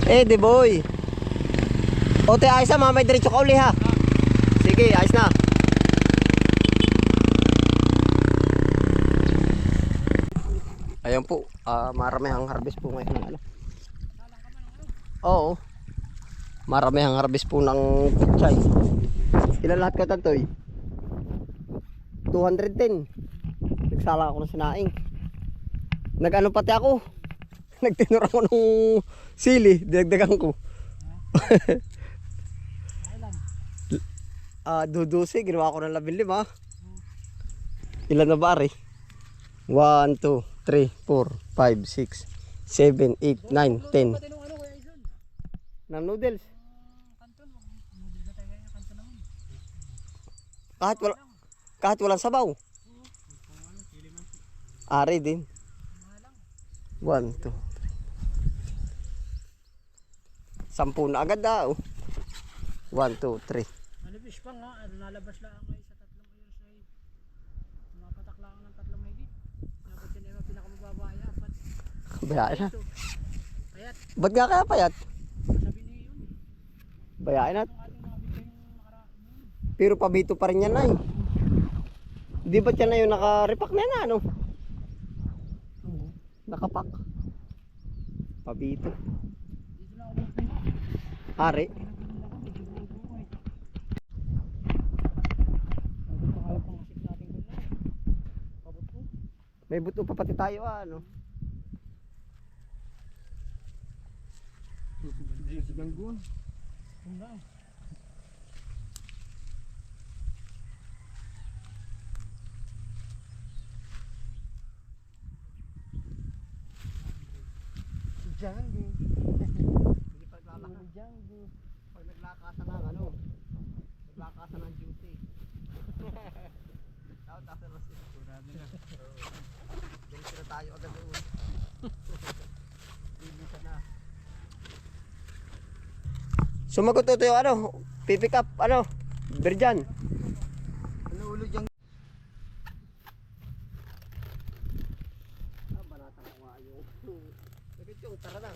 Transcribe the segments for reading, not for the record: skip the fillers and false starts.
Eh, di boy. O, te, ayos na, mamay diretso ka uli ha. Sige, ayos na. Ayan po, marami ang harvest po ngayon. Ano? Oo. Marami ang harvest po ng pichay. Ilan lahat ka tantoy? 210. Nagsala ako ng sinaing. Nag-ano pati ako. Nagtinura ko ng sili, dinagdagan ko. Dudusi, ginawa ko ng 15. Ilan na ba ari? 1, 2, 3, 4, 5, 6, 7, 8, 9, 10. Ng noodles. Kahit walang sabaw. Ari din. 1, 2, 3. 10 na agad daw. 1, 2, 3. Nalabas pa nga, nalabas lang ay sa 3 ayos ay mapatak lang ng 3 mahigit. Dapat yun ay pinakamababa ay 4. Bayain na. Payat. Ba't nga kaya payat? Sabi niya yun. Bayain na. Ang ating mga bigay yung nakaraan. Pero pabito pa rin yan na eh. Di ba yan na yung naka-repack na yan ano? Nakapak. Pabito. Dito na ako magpina. Ari. May buto pa pati tayo ano. Ganggun. Tunda. Janggo. Hindi paglalakad. Janggo. Pag naglakasan ng ano. Naglakasan ng duty. Tao tayo na siya. Kurado na. Diretso na tayo agad doon. Bilisan na. Sumagot ito yung ano. Pipick up ano. Berjan. Ano ulo dyan? Banata ko nga yung. Bakit yung tara na.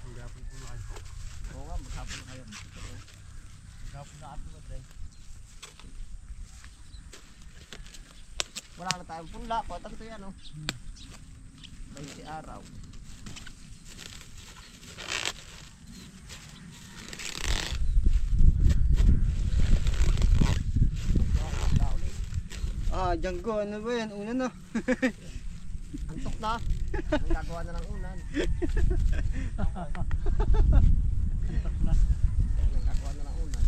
Maghapon po na kayo. Oo nga, maghapon na kayo. Maghapon na ato ba tayo? Wala na tayong punla. Patag ito yan, oh. 20 araw. Django, ano ba yan? Una na. Antok na. May gagawa na ng unan. May gagawa na ng unan.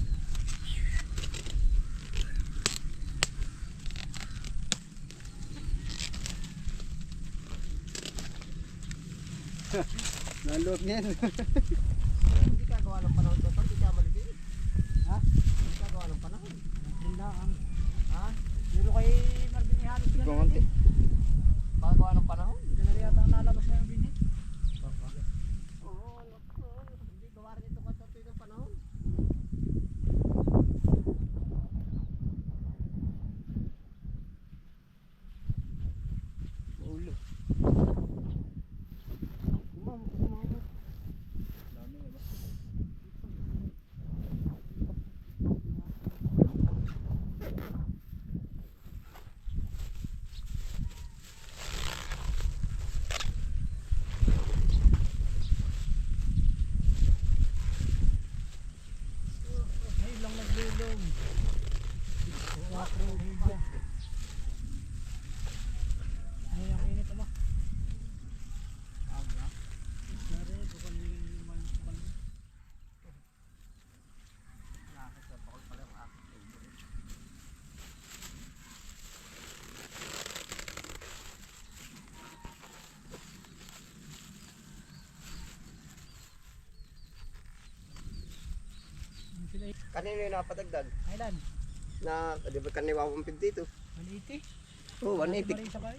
Nalog niyan. Hindi gagawa ng panahon to. Hindi ka maliliit. Ha? Hindi gagawa ng panahon. Tindahan. Ha? Pero kay Marvin Ihanos yan. Gumanti. Gagawa ng panahon? Diyan na rin yata nalabas na yung binhit. Oo, hindi gawa rin ito katotoy ng panahon. Ulo. Ngayon lang naglulong. Ngayon ang init ba? Aga. Dari ko kanina naman pan. Nakakasapakol pala ang aking favorite. Sila Kanino yung napadagdag? Kailan? Na, di ba kaniwa 150 ito? 180? Oo, Ba 180. rin sabay?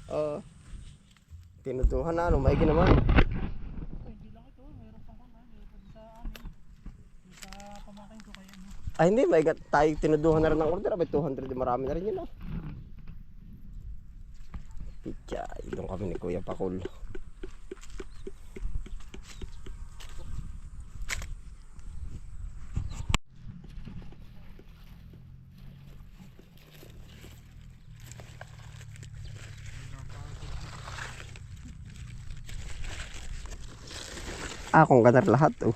Oo. Tinuduhan na ano, maigi naman. Hindi lang ito, mayroon pang kaman, mayroon pa sa amin. Yung sa pamakin ko kaya ano. Ay hindi, maigi tayo tinuduhan na rin ng order. Abay 200, marami na rin yun ah. Pichay. Doon kami ni Kuya Pakul. Kung ganar lahat oh.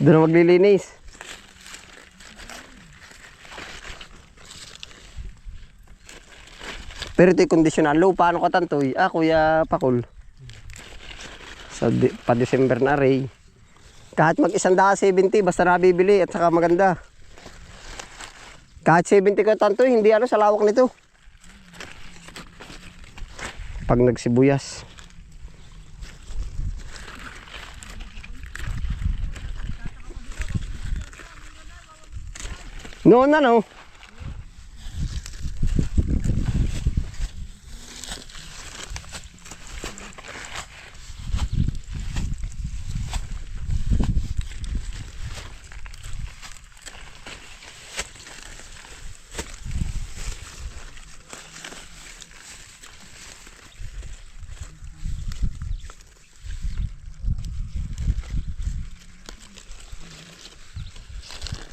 Doon na maglilinis. Pero ito'y conditional low. Paano ka tantoy? Kuya Pakul. Pa December na rin. Kahit mag 170 basta nabibili at saka maganda. Kahit 70 ka tantoy, hindi sa lawak nito. Pag nagsibuyas. Noon na no.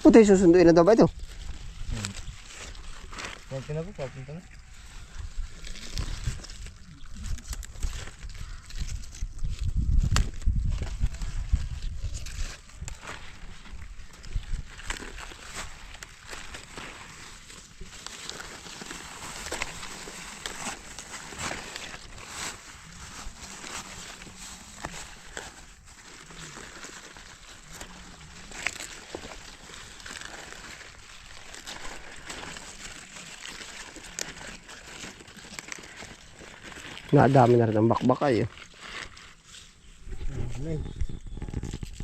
Puti, susunduin na daw ba ito? Papunta na po, papunta na. Nadami na rin ang bakbakay.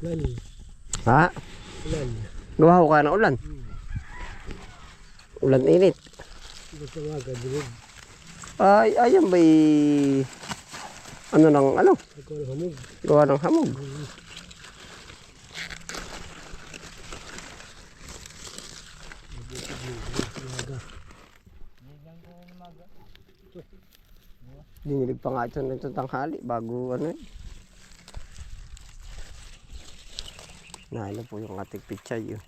Ulan. Ha? Ulan. Gawa ko kaya ng ulan. Ulan init. Gusto nga, gadilig. Ayan ba'y ano ng ano? Ikaw ang hamog. Gawa ng hamog. Dinilig pa nga ito nito tanghali bago ano eh. Nahin na po yung ating pichay yun.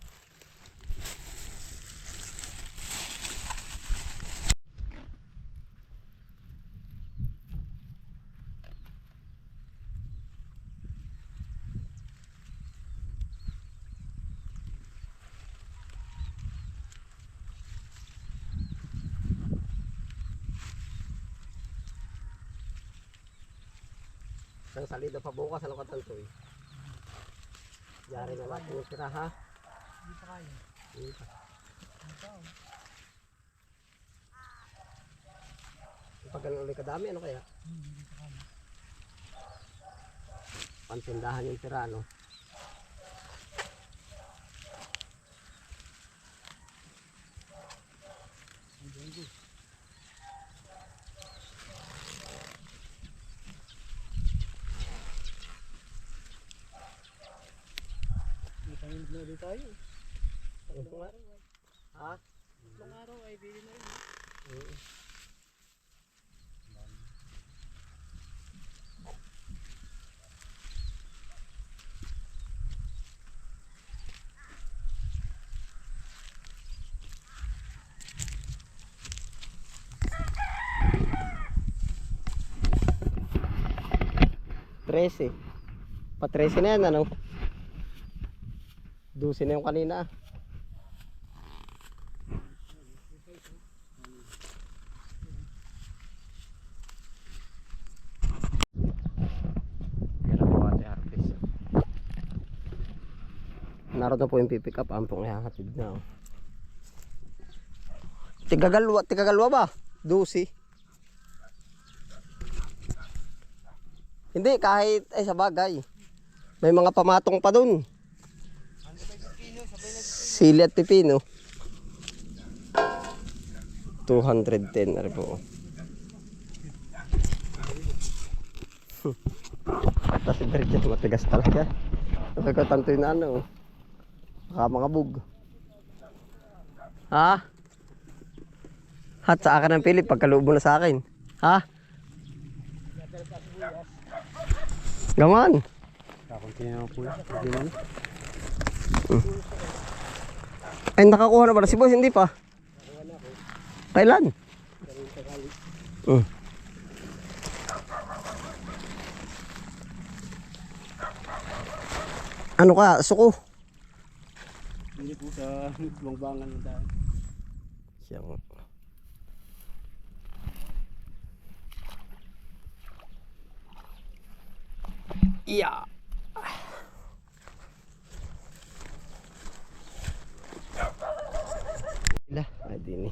Ang salida pa bukas, ano ka tanto eh. Yari na natin yung tira ha. Hindi pa kaya. Hindi pa. Pag ganun ulit kadami, ano kaya? Hindi pa kaya. Pantindahan yung tira, no? Nakahind na ulit tayo. Tatlong araw. Ha? Tatlong araw ay bili na rin. Oo. Trese. Pa 13 na yan, ano? 12 na yung kanina. Yan ang buwate harvest. Naroon po yung pipick up. Ampong ihahatid na. Oh. Tigagalwa ba? 12. Hindi, kahit ay sa bagay. May mga pamatong pa dun. Sili at pipino. 210 na rin po. Tapos si Virgin matigas talaga. Sabi ko tanto yun na ano. Baka mga bug. Ha? Hat sa akin ng Philip pagkalubo na sa akin. Ha? Gaman. Kakunti na po yun. Hindi naman. Ay nakakuha na ba si boss? Hindi pa. Kailan? Ano ka? Suko? Hindi po sa bangbangan ng daan. Siyang. Yeah. Lah, adi ni.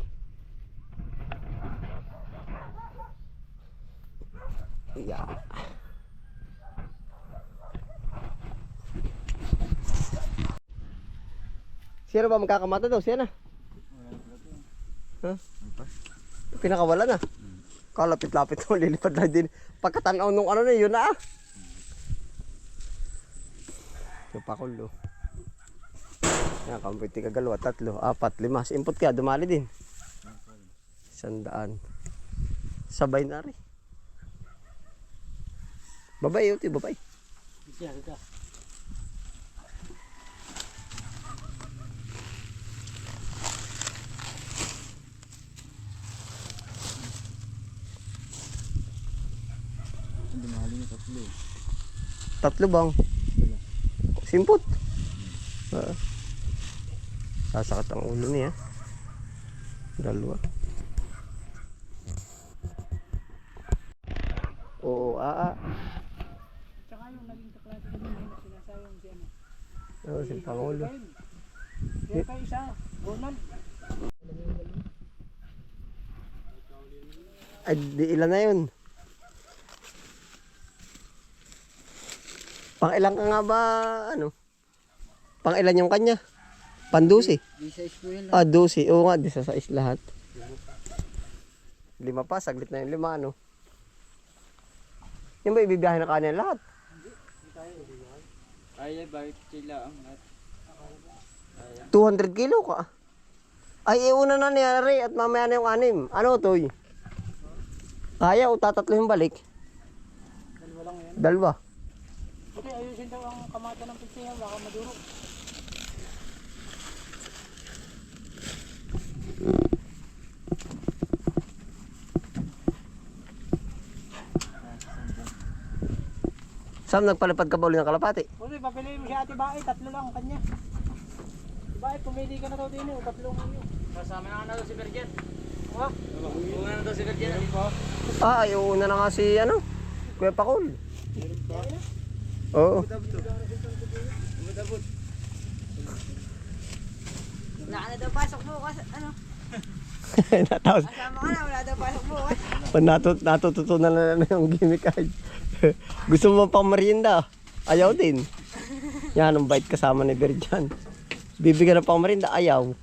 Yeah. Sino ba magkakamata daw? Siya na. Huh? Pinakawala na. Kalapit-lapit mo, lilipad na din. Pagkatanaw nung ano na yun na. Yung pakulo. Yan, kamputi kagalawa, 3, 4, 5. Impot kaya, dumali din. 100. Sabay na rin. Babay, uti, babay. Siya, ito. Dumali na 3. 3 bang? Simpot. Sasakit ang ulo niya. 2. Oo, Tsaka yung naging kaklase ko din na sinasayang si ano. Oo, si Pangulo. Yan pa isa, Ronald. Ay, di ilan na yun? Pang ilang ka nga ba, ano? Pang ilan yung kanya? Pan-12? Di sa school yun. 12. Oo nga, 16 lahat. 5 pa, saglit na yung 5, ano? Yung ba ibibiyahe na kanina lahat? Ay, bakit sila ang lahat? 200 kilo ka. Ay, iuna na niyari at mamaya na yung 6. Ano, Toy? Kaya o tatatlo yung balik? Dalawa lang yan. 2. Kasi ayusin daw ang kamata ng pizzeria, baka maduro. Sam, nagpalipad ka ba ulit ng kalapati? Buti, papiliin mo si Ate Bae, 3 lang ang kanya. Bae, pumili ka na daw din, 3 ngayon. Kasama na nga daw si Virgin. Ha? Una na daw si Virgin. Ah, ay, uuna na nga si, ano? Kuya Pakul. Oo. Wala ka na daw pasok bukas, ano? Natapos. Kasama ka na, wala daw pasok bukas. Natututunan na yung gimmick ay. Gusto mo pang merienda? Ayaw din. Yan, ang bait kasama ni Virgin. Bibigyan ng pang merienda, ayaw.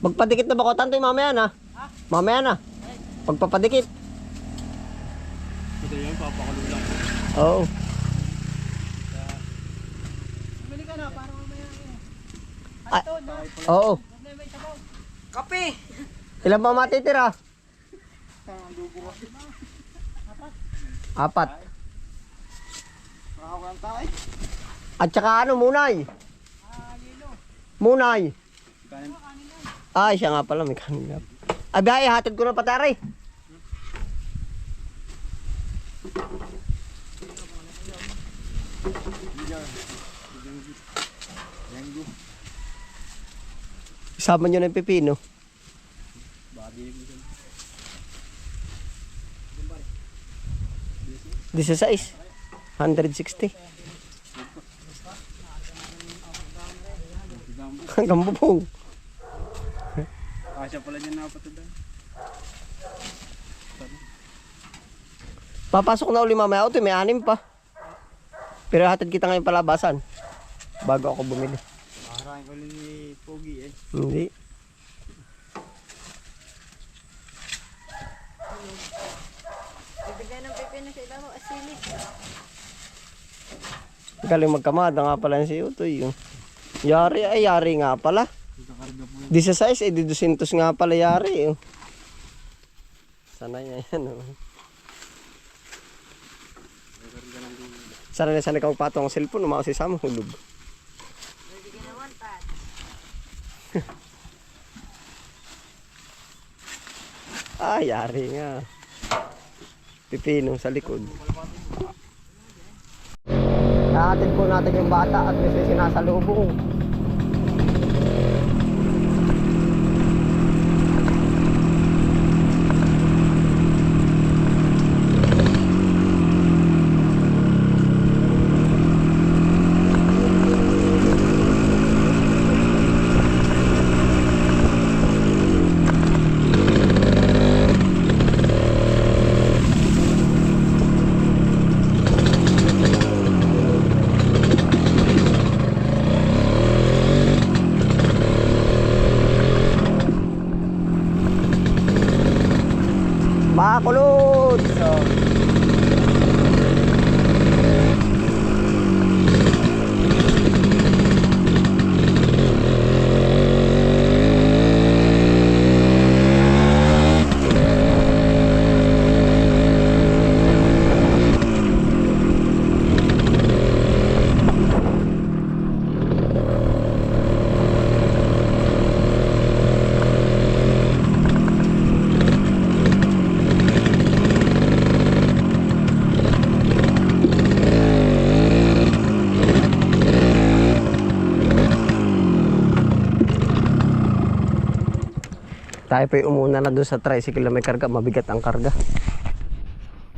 Magpadikit na ba ko tanto mamaya na? Mamaya na. Pagpapadikit. Ito yan, papakulo lang. Oo. Bumili ka na, para mamaya eh. Ay, Ito, no? oo. Huwag na may sabaw. Kape! Ilan pa matitira? 4. Makakawalan tayo. At saka ano, munay. Yelo. Munay. Kanin. Ay, siya nga pala, may kanina. Abay, hatid ko na patari. Yango. Isama nyo na yung pipino. Badi mo dyan. 16. 160. Hanggang bubong. Kasya pala niya napatudan. Papasok na uli mamaya auto, may 6 pa. Pero hatid kita ngayon palabasan. Bago ako bumili. Makarain ko rin ni Pogi eh. Hindi. sili. Galing magkamada nga pala si Utoy. Oh. Yari nga pala. 16 di 200 nga pala yari. Oh. Sanay na yan. Oh. Sanay ikaw patong ang cellphone, umakaw si Sam, hulog. Bibigyan naman, Pat. Yari nga. Pipino sa likod. Natin po natin yung bata at may sinasalubong. Makulot! Tayo pa umuna na doon sa tricycle na may karga, mabigat ang karga.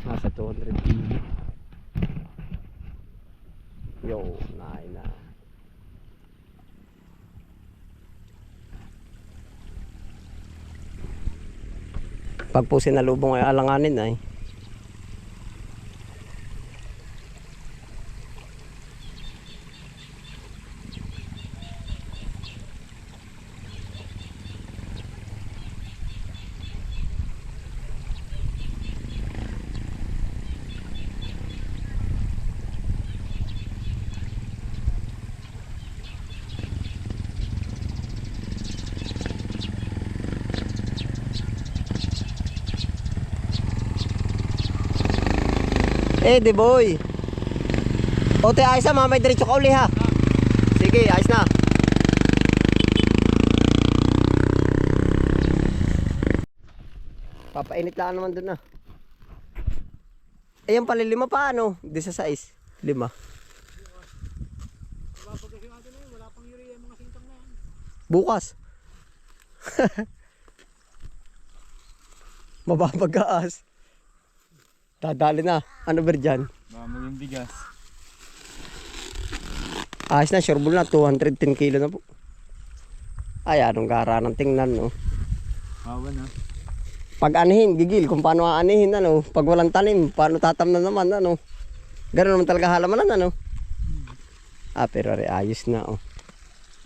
Nasa 200 kg. Yo, naay na. Pag po sinalubong ay alanganin ay. Di boy. Ote, ayos na, mamay diretso ka uli ha. Sige, ayos na. Papainit lang naman dun na. Ayan pala, 5 pa ano? 16. 5. Bukas. Mababagaas. Dadali na. Ano ba dyan? Mamay yung bigas. Ayos na, sure bull na. 210 kilo na po. Ay, anong gara ng tingnan, no? Hawa na. Pag anihin, gigil. Kung paano aanihin, ano? Pag walang tanim, paano tatamnan naman, ano? Ganun naman talaga halamanan, ano? Pero ari, ayos na, oh.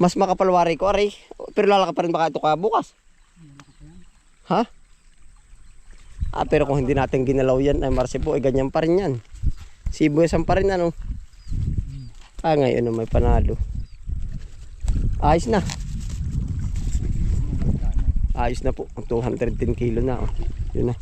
Mas makapalwari ko, ari. Pero lalaka pa rin baka ito ka bukas. Ha? Pero kung hindi natin ginalaw yan, ay marsi po, ay ganyan pa rin yan. Sibuyasan pa rin, ano? Ngayon, may panalo. Ayos na. Ayos na po. 210 kilo na, oh. Yun na.